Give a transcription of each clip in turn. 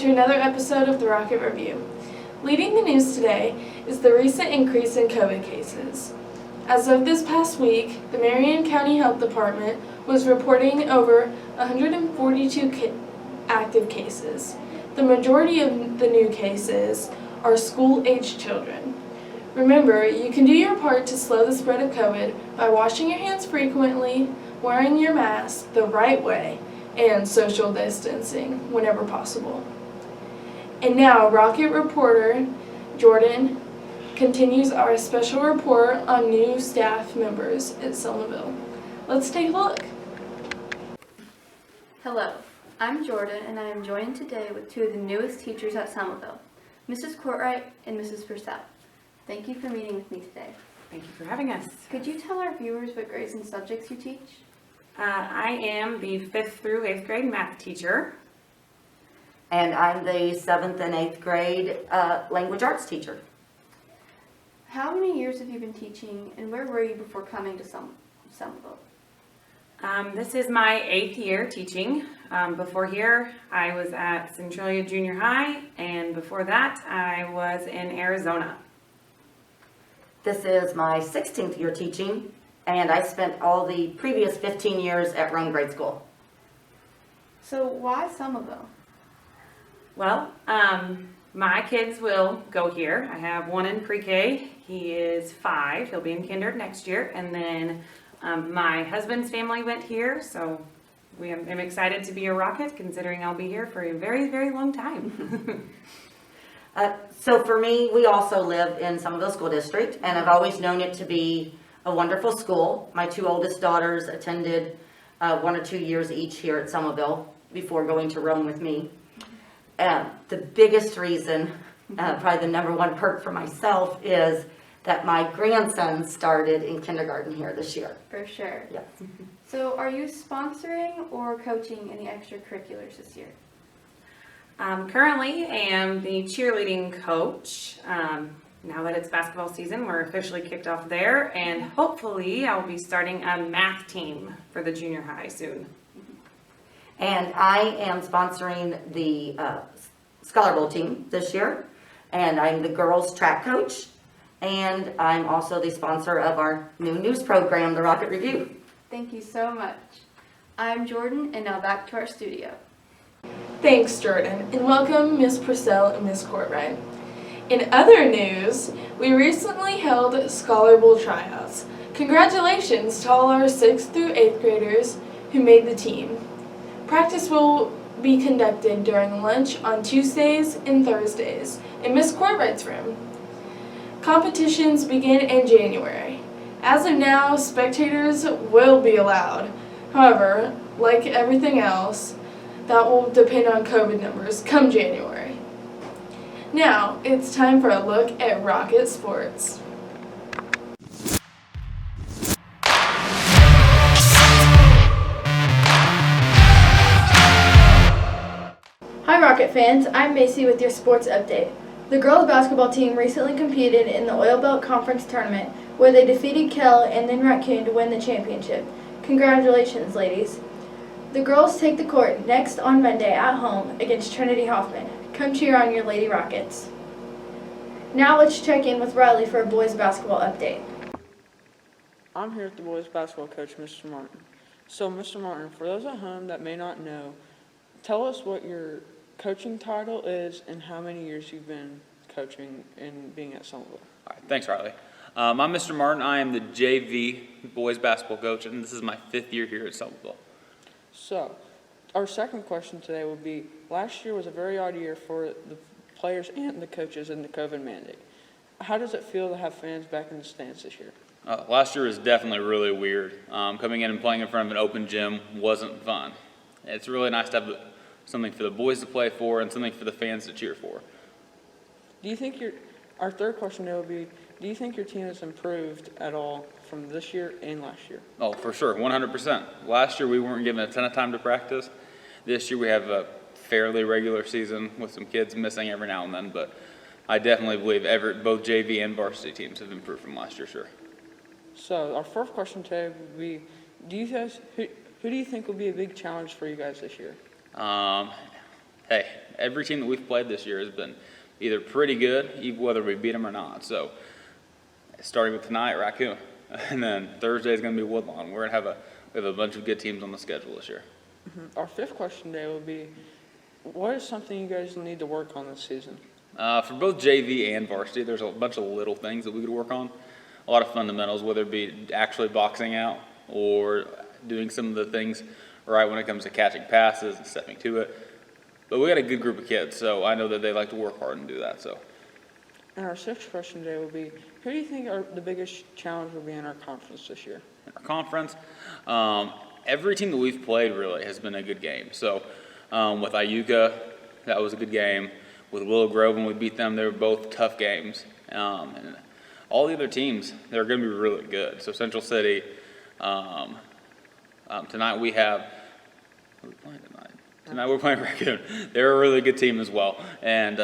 to another episode of the Rocket Review. Leading the news today is the recent increase in COVID cases. As of this past week, the Marion County Health Department was reporting over 142 active cases. The majority of the new cases are school-aged children. Remember, you can do your part to slow the spread of COVID by washing your hands frequently, wearing your mask the right way, and social distancing whenever possible. And now, Rocket reporter Jordan continues our special report on new staff members at Selmaville. Let's take a look. Hello, I'm Jordan, and I am joined today with two of the newest teachers at Selmaville, Mrs. Courtwright and Mrs. Purcell. Thank you for meeting with me today. Thank you for having us. Could you tell our viewers what grades and subjects you teach? I am the 5th through 8th grade math teacher. And I'm the 7th and 8th grade language arts teacher. How many years have you been teaching, and where were you before coming to Selmaville? This is my 8th year teaching. Before here, I was at Centralia Junior High, and before that, I was in Arizona. This is my 16th year teaching, and I spent all the previous 15 years at Rome Grade School. So why Selmaville? Well, my kids will go here. I have one in pre-K. He is 5. He'll be in kinder next year. And then my husband's family went here, so I'm excited to be a Rocket, considering I'll be here for a very, very long time. So for me, we also live in Selmaville School District, and I've always known it to be a wonderful school. My 2 oldest daughters attended 1 or 2 years each here at Selmaville before going to Rome with me. The biggest reason, probably the number one perk for myself, is that my grandson started in kindergarten here this year. For sure. Yes. So are you sponsoring or coaching any extracurriculars this year? Currently, I am the cheerleading coach. Now that it's basketball season, we're officially kicked off there, and hopefully I'll be starting a math team for the junior high soon. And I am sponsoring the Scholar Bowl team this year, and I'm the girls track coach, and I'm also the sponsor of our new news program, the Rocket Review. Thank you so much. I'm Jordan, and now back to our studio. Thanks, Jordan, and welcome Ms. Purcell and Ms. Courtwright. In other news, we recently held Scholar Bowl tryouts. Congratulations to all our 6th through 8th graders who made the team. Practice will be conducted during lunch on Tuesdays and Thursdays in Ms. Courtwright's room. Competitions begin in January. As of now, spectators will be allowed. However, like everything else, that will depend on COVID numbers come January. Now, it's time for a look at Rocket Sports. Hi Rocket fans, I'm Macy with your sports update. The girls basketball team recently competed in the Oil Belt Conference Tournament where they defeated Kell and then Raccoon to win the championship. Congratulations, ladies. The girls take the court next on Monday at home against Trinity Hoffman. Come cheer on your Lady Rockets. Now let's check in with Riley for a boys basketball update. I'm here with the boys basketball coach, Mr. Martin. So, Mr. Martin, for those at home that may not know, tell us what your coaching title is and how many years you've been coaching and being at Selmaville. All right, thanks, Riley. I'm Mr. Martin. I am the JV boys basketball coach, and this is my 5th year here at Selmaville. So, our second question today would be, last year was a very odd year for the players and the coaches in the COVID mandate. How does it feel to have fans back in the stands this year? Last year was definitely really weird. Coming in and playing in front of an open gym wasn't fun. It's really nice to have something for the boys to play for and something for the fans to cheer for. Do you think our third question would be, do you think your team has improved at all from this year and last year? Oh, for sure, 100%. Last year we weren't given a ton of time to practice. This year we have a fairly regular season with some kids missing every now and then, but I definitely believe both JV and varsity teams have improved from last year, sure. So our fourth question today would be, who do you think will be a big challenge for you guys this year? Hey, every team that we've played this year has been either pretty good, even whether we beat them or not. So starting with tonight, Raccoon, and then Thursday is going to be Woodlawn. We have a bunch of good teams on the schedule this year. Our fifth question today will be, what is something you guys need to work on this season? For both JV and varsity, there's a bunch of little things that we could work on. A lot of fundamentals, whether it be actually boxing out or doing some of the things right when it comes to catching passes and stepping to it. But we got a good group of kids, so I know that they like to work hard and do that. So, And our sixth question today will be, who do you think the biggest challenge will be in our conference this year? in our conference, every team that we've played really has been a good game. So, with Iuka, that was a good game. With Willow Grove, when we beat them, they were both tough games. And all the other teams, they're going to be really good. So Central City, tonight we have, who are we playing tonight? Tonight we're playing Raccoon. They're a really good team as well. And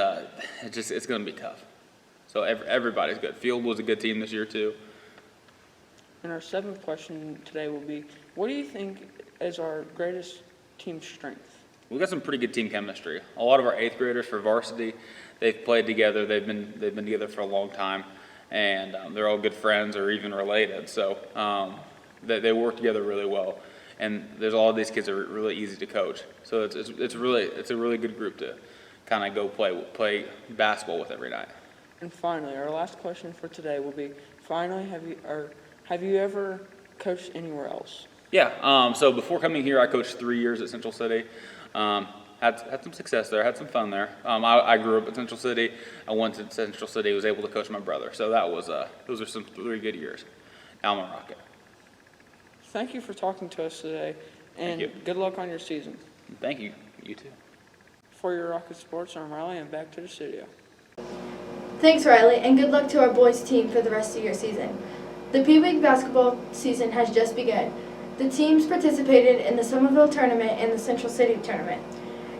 it's going to be tough. So everybody's good. Field was a good team this year too. And our seventh question today will be, what do you think is our greatest team strength? We've got some pretty good team chemistry. A lot of our eighth graders for varsity, they've played together. They've been together for a long time, and they're all good friends or even related. So they work together really well. And there's all of these kids are really easy to coach. So it's a really good group to kind of go play basketball with every night. And finally, our last question for today will be, have you ever coached anywhere else? Yeah. So before coming here, I coached 3 years at Central City. Had some success there, had some fun there. I grew up at Central City. I went to Central City, was able to coach my brother. So that was those are some 3 good years. Now I'm a Rocket. Thank you for talking to us today, and Thank you. good luck on your season. Thank you. You too. For your Rocket Sports, I'm Riley, and back to the studio. Thanks, Riley, and good luck to our boys team for the rest of your season. The Pee Wee basketball season has just begun. The teams participated in the Somerville tournament and the Central City tournament.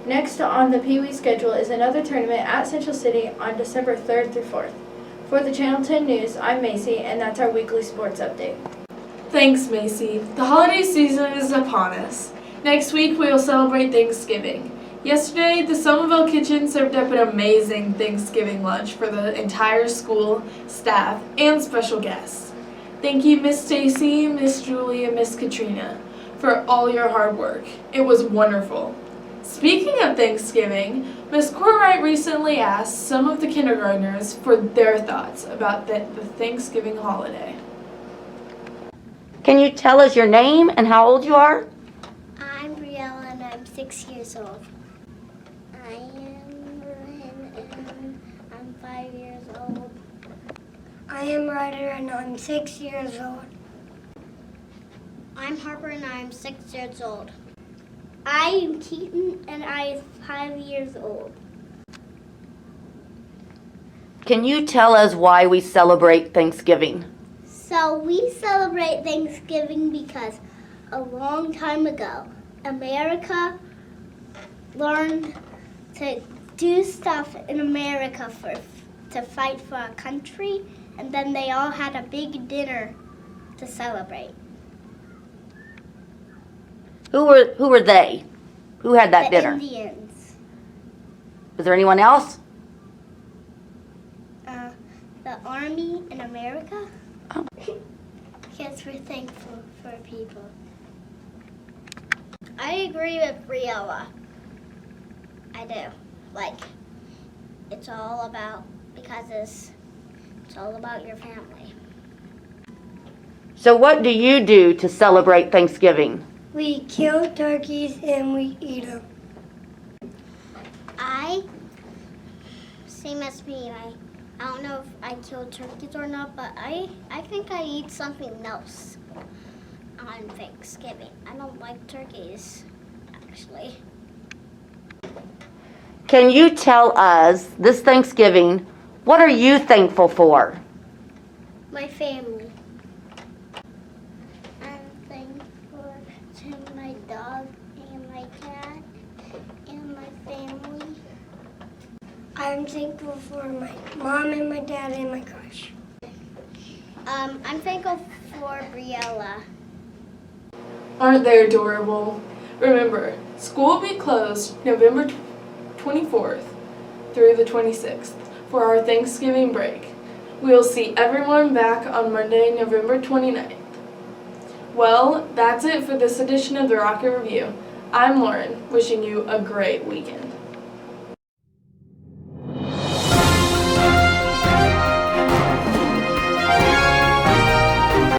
Next on the Pee Wee schedule is another tournament at Central City on December 3rd through 4th. For the Channel 10 News, I'm Macy, and that's our weekly sports update. Thanks, Macy. The holiday season is upon us. Next week, we will celebrate Thanksgiving. Yesterday, the Somerville Kitchen served up an amazing Thanksgiving lunch for the entire school, staff, and special guests. Thank you, Miss Stacy, Miss Julie, and Miss Katrina, for all your hard work. It was wonderful. Speaking of Thanksgiving, Miss Courtwright recently asked some of the kindergartners for their thoughts about the Thanksgiving holiday. Can you tell us your name and how old you are? I'm Briella and I'm 6 years old. I am Marin and I'm 5 years old. I am Ryder and I'm 6 years old. I'm Harper and I'm 6 years old. I am Keaton and I am 5 years old. Can you tell us why we celebrate Thanksgiving? So we celebrate Thanksgiving because a long time ago, America learned to do stuff in America to fight for our country, and then they all had a big dinner to celebrate. Who were they? Who had that The dinner? Indians. Was there anyone else? The army in America. Oh. Because we're thankful for people. I agree with Briella. I do. Like, it's all about, because it's all about your family. So what do you do to celebrate Thanksgiving? We kill turkeys and we eat them. Same as me. I don't know if I kill turkeys or not, but I think I eat something else on Thanksgiving. I don't like turkeys, actually. Can you tell us this Thanksgiving, what are you thankful for? My family. I'm thankful to my dog and my cat and my family. I'm thankful for my mom and my dad and my crush. I'm thankful for Briella. Aren't they adorable? Remember, school will be closed November 24th through the 26th for our Thanksgiving break. We will see everyone back on Monday, November 29th. Well, that's it for this edition of the Rocket Review. I'm Lauren, wishing you a great weekend.